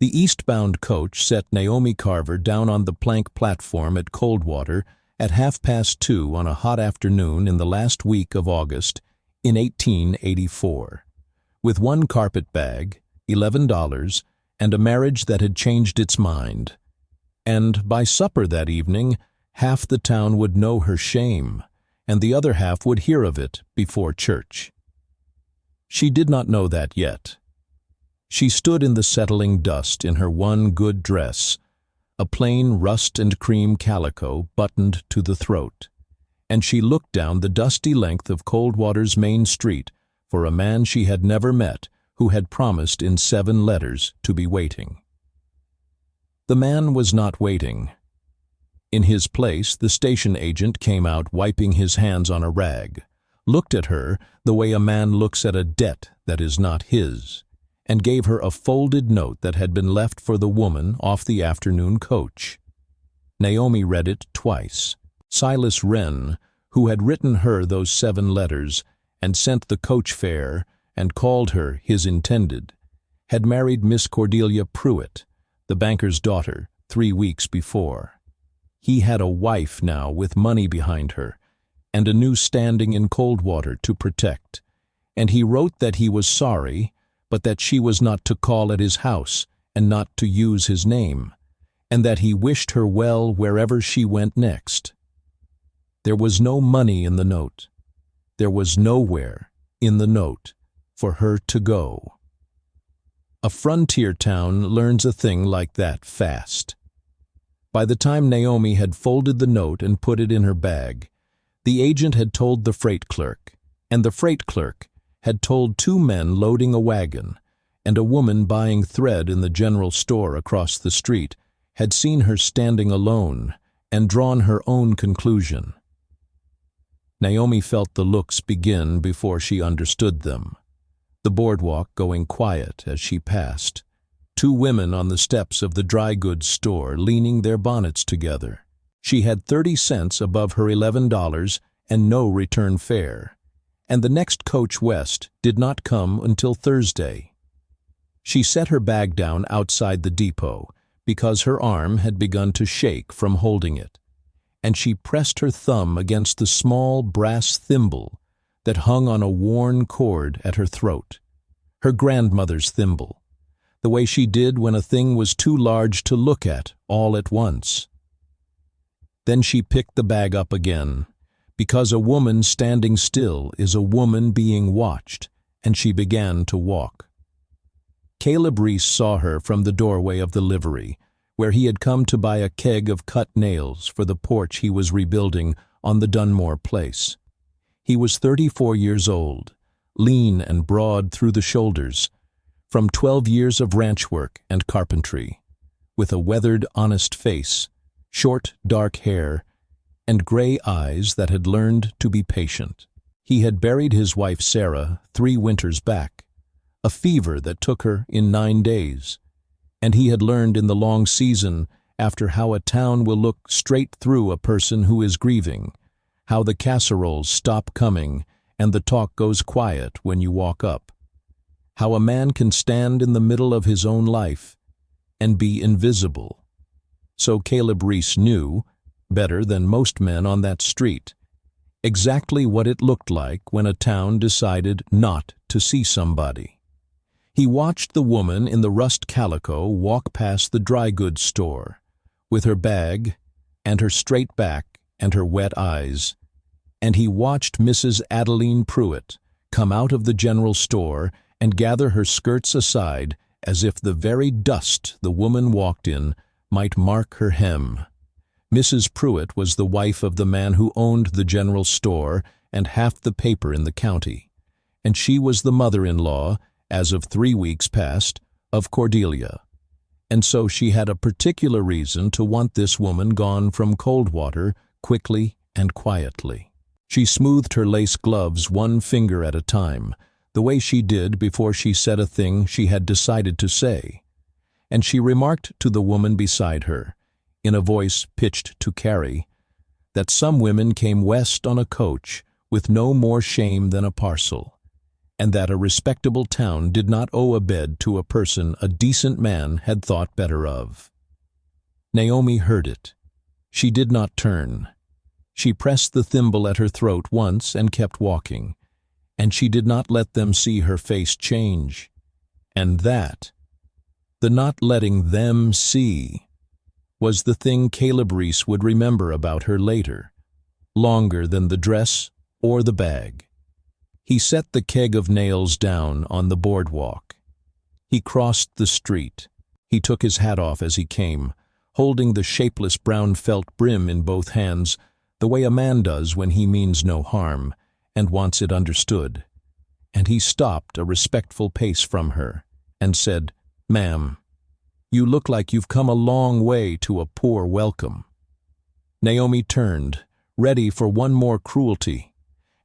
The eastbound coach set Naomi Carver down on the plank platform at Coldwater at 2:30 on a hot afternoon in the last week of August in 1884, with one carpet bag, $11, and a marriage that had changed its mind. And by supper that evening, half the town would know her shame, and the other half would hear of it before church. She did not know that yet. She stood in the settling dust in her one good dress, a plain rust and cream calico buttoned to the throat, and she looked down the dusty length of Coldwater's main street for a man she had never met who had promised in 7 letters to be waiting. The man was not waiting. In his place, the station agent came out wiping his hands on a rag, looked at her the way a man looks at a debt that is not his, and gave her a folded note that had been left for the woman off the afternoon coach. Naomi read it twice. Silas Wren, who had written her those 7 letters and sent the coach fare and called her his intended, had married Miss Cordelia Pruitt, the banker's daughter, 3 weeks before. He had a wife now with money behind her, and a new standing in Coldwater to protect, and he wrote that he was sorry, but that she was not to call at his house and not to use his name, and that he wished her well wherever she went next. There was no money in the note. There was nowhere in the note for her to go. A frontier town learns a thing like that fast. By the time Naomi had folded the note and put it in her bag, the agent had told the freight clerk, and the freight clerk had told 2 men loading a wagon, and a woman buying thread in the general store across the street had seen her standing alone and drawn her own conclusion. Naomi felt the looks begin before she understood them. The boardwalk going quiet as she passed, 2 women on the steps of the dry goods store leaning their bonnets together. She had 30 cents above her $11 and no return fare, and the next coach west did not come until Thursday. She set her bag down outside the depot because her arm had begun to shake from holding it, and she pressed her thumb against the small brass thimble that hung on a worn cord at her throat, her grandmother's thimble, the way she did when a thing was too large to look at all at once. Then she picked the bag up again, because a woman standing still is a woman being watched, and she began to walk. Caleb Reese saw her from the doorway of the livery, where he had come to buy a keg of cut nails for the porch he was rebuilding on the Dunmore place. He was 34 years old, lean and broad through the shoulders, from 12 years of ranch work and carpentry, with a weathered, honest face, short, dark hair, and gray eyes that had learned to be patient. He had buried his wife Sarah 3 winters back, a fever that took her in 9 days, and he had learned in the long season after how a town will look straight through a person who is grieving, how the casseroles stop coming and the talk goes quiet when you walk up, how a man can stand in the middle of his own life and be invisible. So Caleb Reese knew, better than most men on that street, exactly what it looked like when a town decided not to see somebody. He watched the woman in the rust calico walk past the dry goods store, with her bag and her straight back and her wet eyes, and he watched Mrs. Adeline Pruitt come out of the general store and gather her skirts aside as if the very dust the woman walked in might mark her hem. Mrs. Pruitt was the wife of the man who owned the general store and half the paper in the county, and she was the mother-in-law, as of 3 weeks past, of Cordelia. And so she had a particular reason to want this woman gone from Coldwater quickly and quietly. She smoothed her lace gloves 1 finger at a time, the way she did before she said a thing she had decided to say, and she remarked to the woman beside her, in a voice pitched to Carrie, that some women came west on a coach with no more shame than a parcel, and that a respectable town did not owe a bed to a person a decent man had thought better of. Naomi heard it. She did not turn. She pressed the thimble at her throat once and kept walking, and she did not let them see her face change. And that, the not letting them see, was the thing Caleb Reese would remember about her later, longer than the dress or the bag. He set the keg of nails down on the boardwalk. He crossed the street. He took his hat off as he came, holding the shapeless brown felt brim in both hands, the way a man does when he means no harm and wants it understood. And he stopped a respectful pace from her and said, "Ma'am, you look like you've come a long way to a poor welcome." Naomi turned, ready for one more cruelty,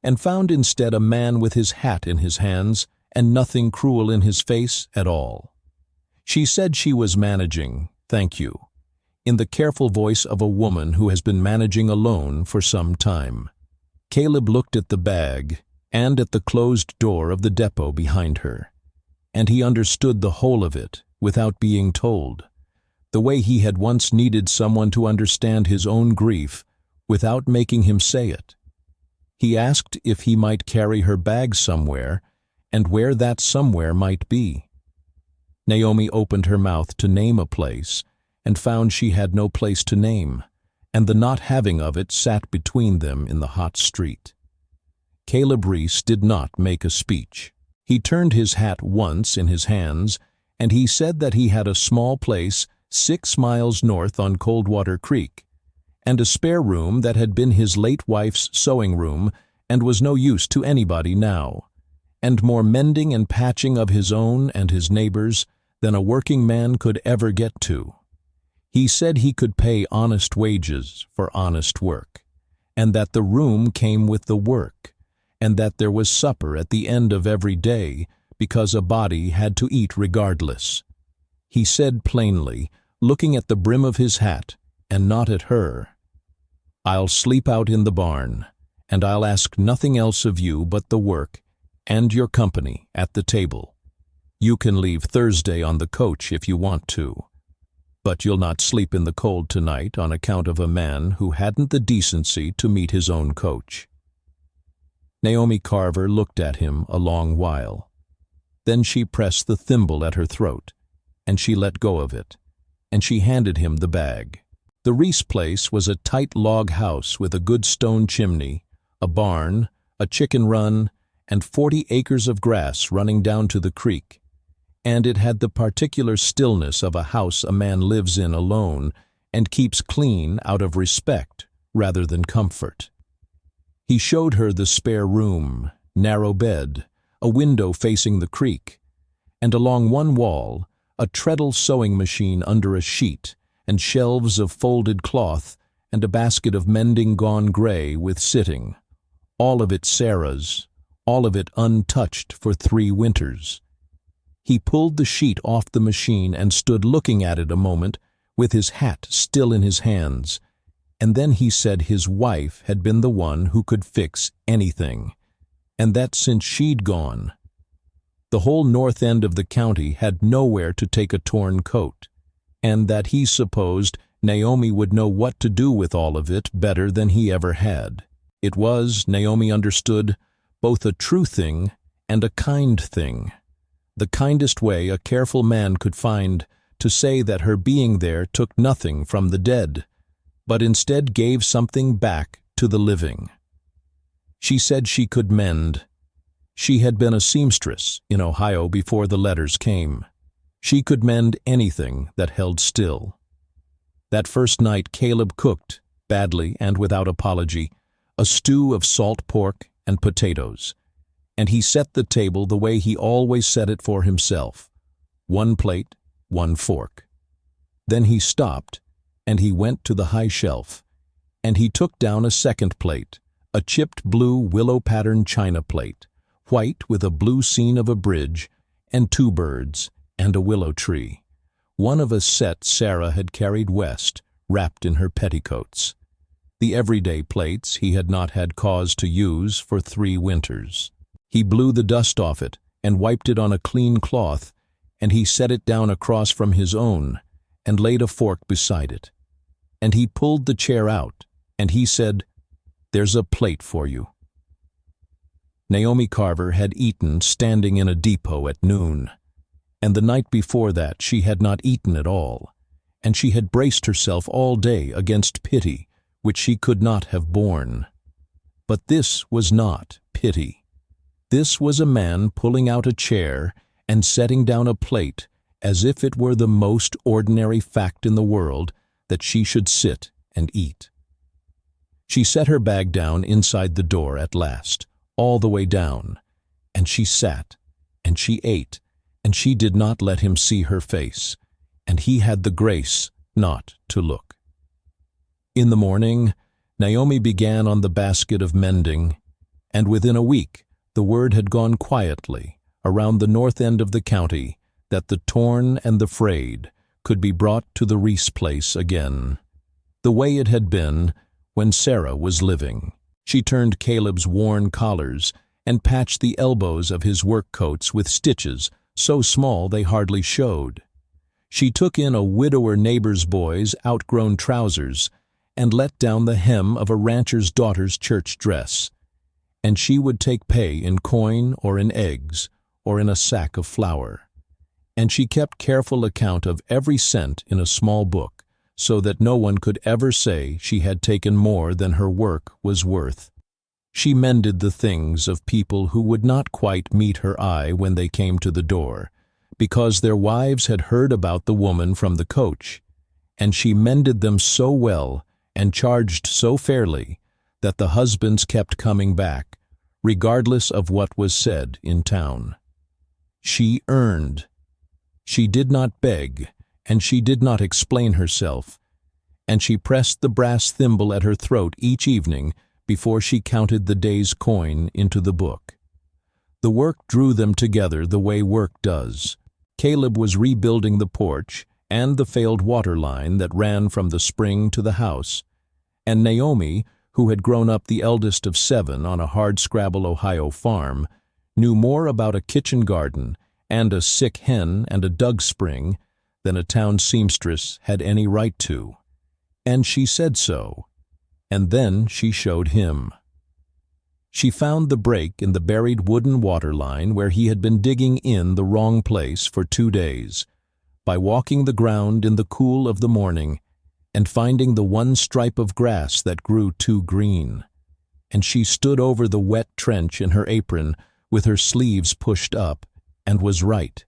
and found instead a man with his hat in his hands and nothing cruel in his face at all. She said she was managing, thank you, in the careful voice of a woman who has been managing alone for some time. Caleb looked at the bag and at the closed door of the depot behind her, and he understood the whole of it without being told, the way he had once needed someone to understand his own grief without making him say it. He asked if he might carry her bag somewhere, and where that somewhere might be. Naomi opened her mouth to name a place, and found she had no place to name, and the not having of it sat between them in the hot street. Caleb Reese did not make a speech. He turned his hat once in his hands, and he said that he had a small place 6 miles north on Coldwater Creek, and a spare room that had been his late wife's sewing room and was no use to anybody now, and more mending and patching of his own and his neighbors than a working man could ever get to. He said he could pay honest wages for honest work, and that the room came with the work, and that there was supper at the end of every day because a body had to eat regardless. He said plainly, looking at the brim of his hat and not at her, "I'll sleep out in the barn, and I'll ask nothing else of you but the work and your company at the table. You can leave Thursday on the coach if you want to, but you'll not sleep in the cold tonight on account of a man who hadn't the decency to meet his own coach." Naomi Carver looked at him a long while. Then she pressed the thimble at her throat, and she let go of it, and she handed him the bag. The Reese place was a tight log house with a good stone chimney, a barn, a chicken run, and 40 acres of grass running down to the creek, and it had the particular stillness of a house a man lives in alone and keeps clean out of respect rather than comfort. He showed her the spare room, narrow bed, a window facing the creek, and along one wall, a treadle sewing machine under a sheet, and shelves of folded cloth, and a basket of mending gone gray with sitting, all of it Sarah's, all of it untouched for 3 winters. He pulled the sheet off the machine and stood looking at it a moment, with his hat still in his hands, and then he said his wife had been the one who could fix anything, and that since she'd gone, the whole north end of the county had nowhere to take a torn coat, and that he supposed Naomi would know what to do with all of it better than he ever had. It was, Naomi understood, both a true thing and a kind thing, the kindest way a careful man could find to say that her being there took nothing from the dead, but instead gave something back to the living. She said she could mend. She had been a seamstress in Ohio before the letters came. She could mend anything that held still. That first night Caleb cooked, badly and without apology, a stew of salt pork and potatoes, and he set the table the way he always set it for himself, 1 plate, 1 fork. Then he stopped, and he went to the high shelf, and he took down a second plate, a chipped blue willow-pattern china plate, white with a blue scene of a bridge, and 2 birds, and a willow tree, one of a set Sarah had carried west, wrapped in her petticoats. The everyday plates he had not had cause to use for 3 winters. He blew the dust off it and wiped it on a clean cloth, and he set it down across from his own and laid a fork beside it. And he pulled the chair out, and he said, "There's a plate for you." Naomi Carver had eaten standing in a depot at noon, and the night before that she had not eaten at all, and she had braced herself all day against pity, which she could not have borne. But this was not pity. This was a man pulling out a chair and setting down a plate as if it were the most ordinary fact in the world that she should sit and eat. She set her bag down inside the door at last, all the way down, and she sat, and she ate, and she did not let him see her face, and he had the grace not to look. In the morning, Naomi began on the basket of mending, and within a week the word had gone quietly around the north end of the county that the torn and the frayed could be brought to the Reese place again, the way it had been when Sarah was living. She turned Caleb's worn collars and patched the elbows of his work coats with stitches so small they hardly showed. She took in a widower neighbor's boy's outgrown trousers and let down the hem of a rancher's daughter's church dress, and she would take pay in coin or in eggs or in a sack of flour. And she kept careful account of every cent in a small book, so that no one could ever say she had taken more than her work was worth. She mended the things of people who would not quite meet her eye when they came to the door, because their wives had heard about the woman from the coach, and she mended them so well and charged so fairly that the husbands kept coming back, regardless of what was said in town. She earned. She did not beg, and she did not explain herself, and she pressed the brass thimble at her throat each evening before she counted the day's coin into the book. The work drew them together the way work does. Caleb was rebuilding the porch and the failed water line that ran from the spring to the house, and Naomi, who had grown up the eldest of 7 on a hardscrabble Ohio farm, knew more about a kitchen garden and a sick hen and a dug spring than a town seamstress had any right to. And she said so, and then she showed him. She found the break in the buried wooden water line where he had been digging in the wrong place for 2 days, by walking the ground in the cool of the morning and finding the one stripe of grass that grew too green. And she stood over the wet trench in her apron with her sleeves pushed up, and was right.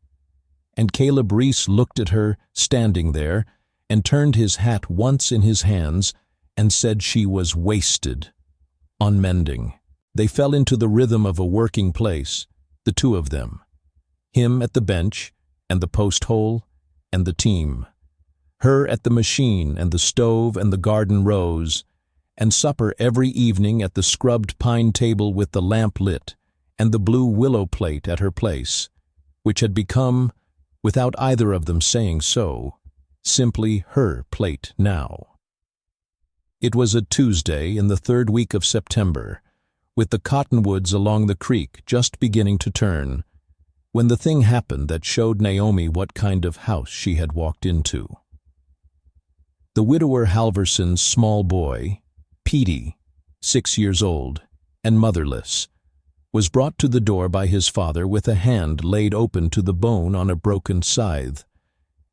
And Caleb Reese looked at her, standing there, and turned his hat once in his hands, and said she was wasted on mending. They fell into the rhythm of a working place, the two of them, him at the bench, and the post hole, and the team, her at the machine and the stove and the garden rows, and supper every evening at the scrubbed pine table with the lamp lit, and the blue willow plate at her place, which had become, without either of them saying so, simply her plate now. It was a Tuesday in the 3rd week of September, with the cottonwoods along the creek just beginning to turn, when the thing happened that showed Naomi what kind of house she had walked into. The widower Halverson's small boy, Petey, 6 years old, and motherless, was brought to the door by his father with a hand laid open to the bone on a broken scythe,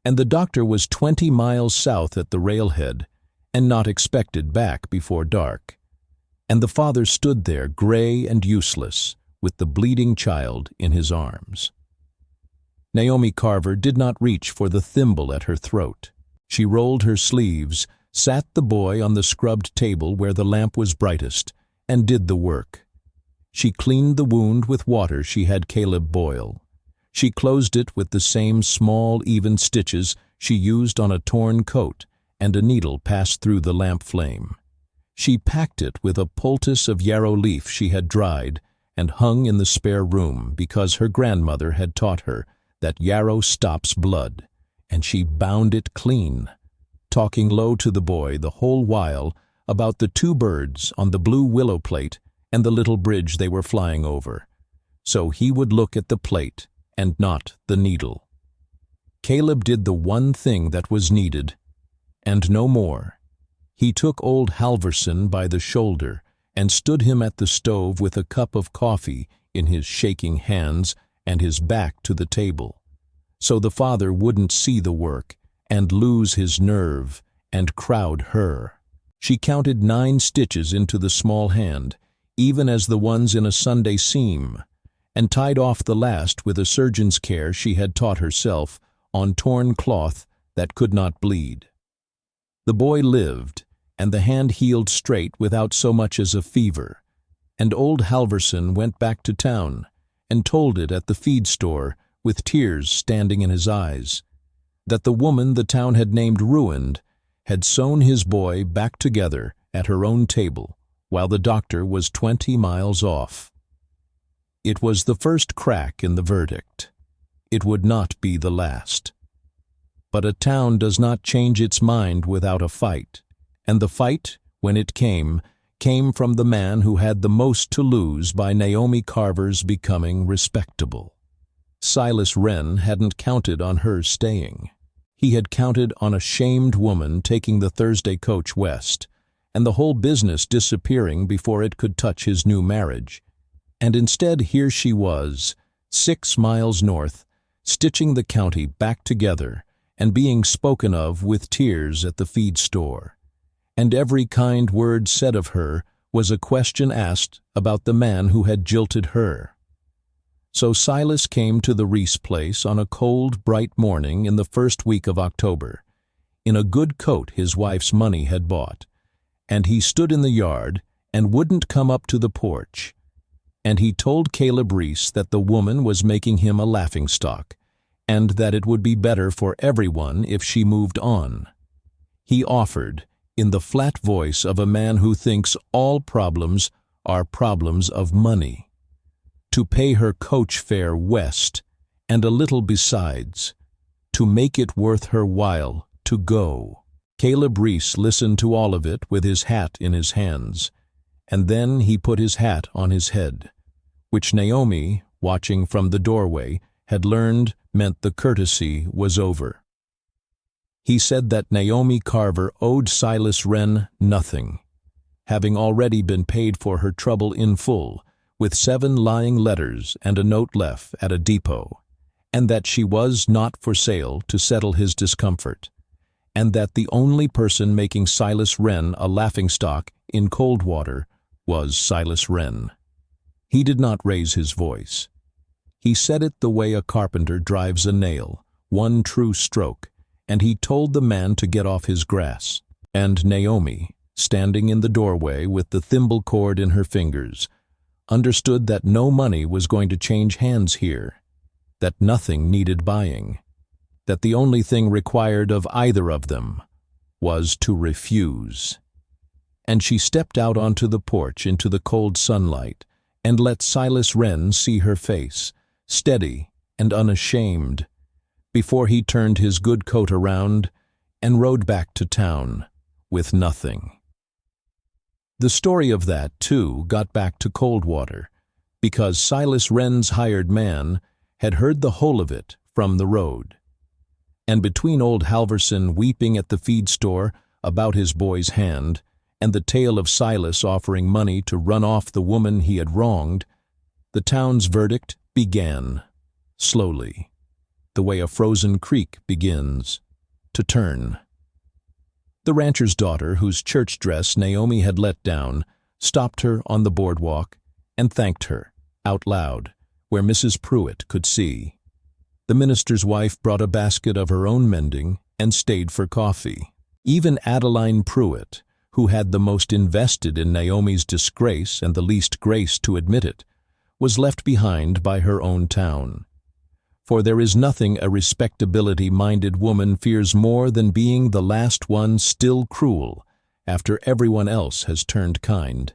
and the doctor was 20 miles south at the railhead, and not expected back before dark. And the father stood there gray and useless, with the bleeding child in his arms. Naomi Carver did not reach for the thimble at her throat. She rolled her sleeves, sat the boy on the scrubbed table where the lamp was brightest, and did the work. She cleaned the wound with water she had Caleb boil. She closed it with the same small, even stitches she used on a torn coat, and a needle passed through the lamp flame. She packed it with a poultice of yarrow leaf she had dried and hung in the spare room because her grandmother had taught her that yarrow stops blood, and she bound it clean, talking low to the boy the whole while about the 2 birds on the blue willow plate and the little bridge they were flying over, so he would look at the plate and not the needle. Caleb did the one thing that was needed, and no more. He took old Halverson by the shoulder and stood him at the stove with a cup of coffee in his shaking hands and his back to the table, so the father wouldn't see the work and lose his nerve and crowd her. She counted 9 stitches into the small hand, even as the ones in a Sunday seam, and tied off the last with a surgeon's care she had taught herself on torn cloth that could not bleed. The boy lived, and the hand healed straight without so much as a fever, and old Halverson went back to town and told it at the feed store with tears standing in his eyes, that the woman the town had named Ruined had sewn his boy back together at her own table while the doctor was 20 miles off. It was the first crack in the verdict. It would not be the last. But a town does not change its mind without a fight, and the fight, when it came from the man who had the most to lose by Naomi Carver's becoming respectable. Silas Wren hadn't counted on her staying. He had counted on a shamed woman taking the Thursday coach west, and the whole business disappearing before it could touch his new marriage. And instead here she was, 6 miles north, stitching the county back together and being spoken of with tears at the feed store. And every kind word said of her was a question asked about the man who had jilted her. So Silas came to the Reese place on a cold, bright morning in the first week of October, in a good coat his wife's money had bought, and he stood in the yard and wouldn't come up to the porch. And he told Caleb Reese that the woman was making him a laughingstock, and that it would be better for everyone if she moved on. He offered, in the flat voice of a man who thinks all problems are problems of money, to pay her coach fare west, and a little besides, to make it worth her while to go. Caleb Reese listened to all of it with his hat in his hands, and then he put his hat on his head, which Naomi, watching from the doorway, had learned meant the courtesy was over. He said that Naomi Carver owed Silas Wren nothing, having already been paid for her trouble in full, with 7 lying letters and a note left at a depot, and that she was not for sale to settle his discomfort, and that the only person making Silas Wren a laughingstock in Coldwater was Silas Wren. He did not raise his voice. He said it the way a carpenter drives a nail, one true stroke, and he told the man to get off his grass. And Naomi, standing in the doorway with the thimble cord in her fingers, understood that no money was going to change hands here, that nothing needed buying, that the only thing required of either of them was to refuse. And she stepped out onto the porch into the cold sunlight and let Silas Wren see her face, steady and unashamed, before he turned his good coat around and rode back to town with nothing. The story of that, too, got back to Coldwater, because Silas Wren's hired man had heard the whole of it from the road. And between old Halverson weeping at the feed store about his boy's hand, and the tale of Silas offering money to run off the woman he had wronged, the town's verdict began, slowly, the way a frozen creek begins, to turn. The rancher's daughter, whose church dress Naomi had let down, stopped her on the boardwalk and thanked her, out loud, where Mrs. Pruitt could see. The minister's wife brought a basket of her own mending and stayed for coffee. Even Adeline Pruitt, who had the most invested in Naomi's disgrace and the least grace to admit it, was left behind by her own town. For there is nothing a respectability-minded woman fears more than being the last one still cruel after everyone else has turned kind,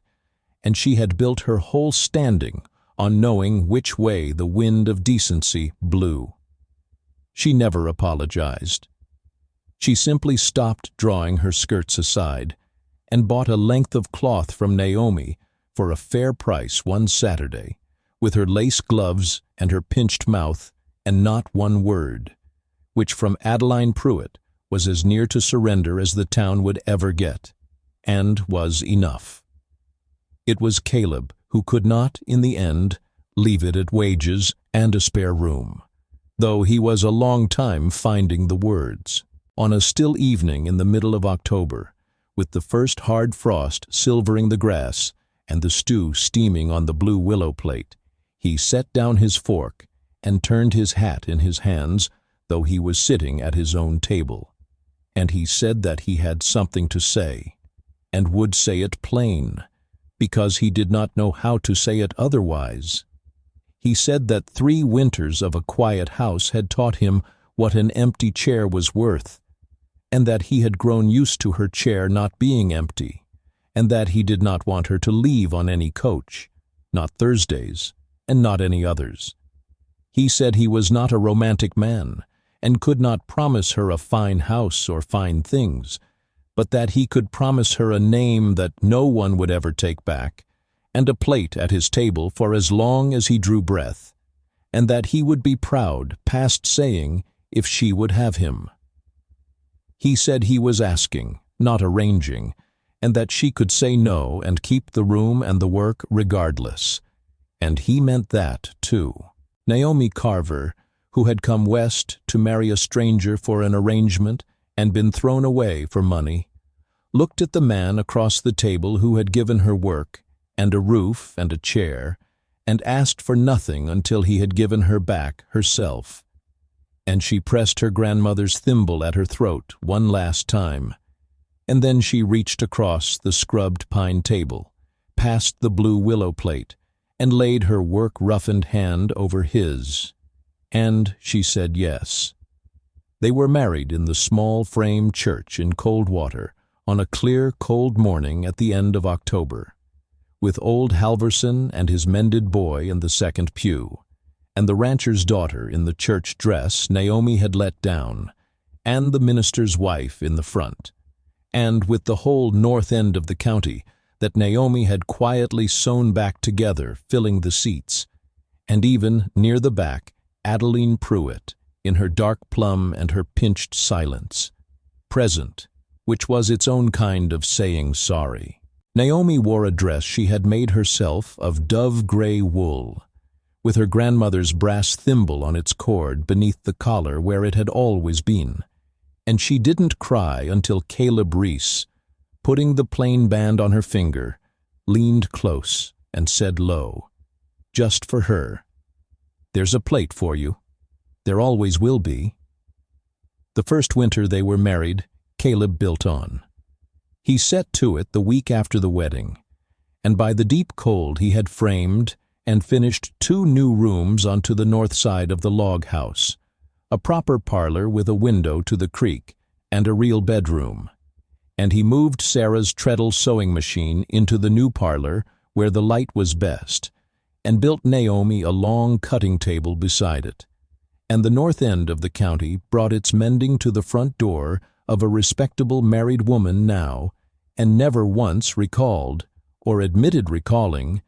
and she had built her whole standing on knowing which way the wind of decency blew. She never apologized. She simply stopped drawing her skirts aside and bought a length of cloth from Naomi for a fair price one Saturday, with her lace gloves and her pinched mouth, and not one word, which from Adeline Pruitt was as near to surrender as the town would ever get, and was enough. It was Caleb who could not, in the end, leave it at wages and a spare room, though he was a long time finding the words. On a still evening in the middle of October, with the first hard frost silvering the grass and the stew steaming on the blue willow plate, he set down his fork and turned his hat in his hands, though he was sitting at his own table. And he said that he had something to say, and would say it plain, because he did not know how to say it otherwise. He said that 3 winters of a quiet house had taught him what an empty chair was worth, and that he had grown used to her chair not being empty, and that he did not want her to leave on any coach, not Thursdays, and not any others. He said he was not a romantic man, and could not promise her a fine house or fine things, but that he could promise her a name that no one would ever take back, and a plate at his table for as long as he drew breath, and that he would be proud, past saying, if she would have him. He said he was asking, not arranging, and that she could say no and keep the room and the work regardless. And he meant that, too. Naomi Carver, who had come west to marry a stranger for an arrangement and been thrown away for money, looked at the man across the table who had given her work and a roof and a chair, and asked for nothing until he had given her back herself. And she pressed her grandmother's thimble at her throat one last time, and then she reached across the scrubbed pine table, past the blue willow plate, and laid her work-roughened hand over his, and she said yes. They were married in the small frame church in Coldwater on a clear, cold morning at the end of October, with old Halverson and his mended boy in the second pew, and the rancher's daughter in the church dress Naomi had let down, and the minister's wife in the front, and with the whole north end of the county that Naomi had quietly sewn back together filling the seats, and even, near the back, Adeline Pruitt, in her dark plum and her pinched silence, present, which was its own kind of saying sorry. Naomi wore a dress she had made herself of dove-gray wool, with her grandmother's brass thimble on its cord beneath the collar where it had always been, and she didn't cry until Caleb Reese, putting the plain band on her finger, leaned close and said low, just for her, "There's a plate for you. There always will be." The first winter they were married, Caleb built on. He set to it the week after the wedding, and by the deep cold he had framed and finished 2 new rooms onto the north side of the log house, a proper parlor with a window to the creek and a real bedroom. And he moved Sarah's treadle sewing machine into the new parlor where the light was best, and built Naomi a long cutting table beside it. And the north end of the county brought its mending to the front door of a respectable married woman now, and never once recalled, or admitted recalling,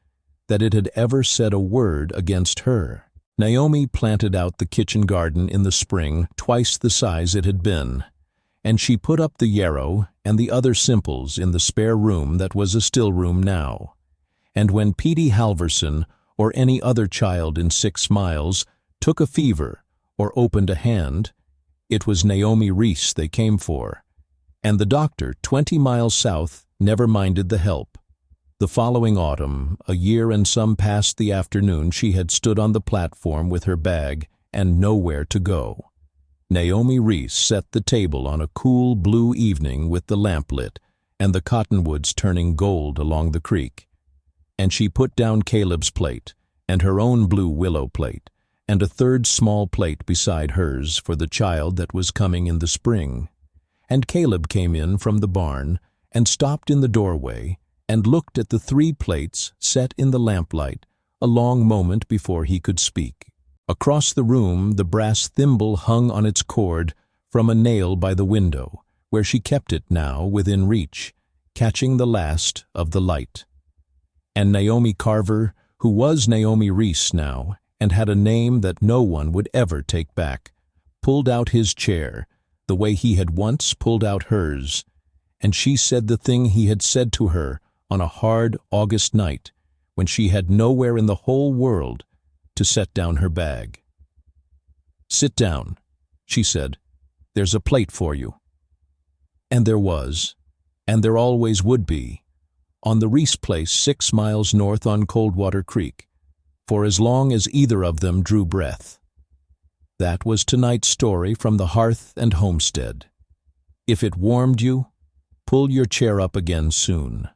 that it had ever said a word against her. Naomi planted out the kitchen garden in the spring twice the size it had been, and she put up the yarrow and the other simples in the spare room that was a still room now. And when Petey Halverson or any other child in 6 miles took a fever or opened a hand, it was Naomi Reese they came for, and the doctor 20 miles south never minded the help. The following autumn, a year and some past the afternoon she had stood on the platform with her bag and nowhere to go. Naomi Reese set the table on a cool blue evening with the lamp lit and the cottonwoods turning gold along the creek, and she put down Caleb's plate and her own blue willow plate and a 3rd small plate beside hers for the child that was coming in the spring. And Caleb came in from the barn and stopped in the doorway and looked at the 3 plates set in the lamplight a long moment before he could speak. Across the room the brass thimble hung on its cord from a nail by the window, where she kept it now within reach, catching the last of the light. And Naomi Carver, who was Naomi Reese now and had a name that no one would ever take back, pulled out his chair, the way he had once pulled out hers, and she said the thing he had said to her on a hard August night when she had nowhere in the whole world to set down her bag. "Sit down," she said. "There's a plate for you." And there was, and there always would be, on the Reese place 6 miles north on Coldwater Creek, for as long as either of them drew breath. That was tonight's story from the Hearth and Homestead. If it warmed you, pull your chair up again soon.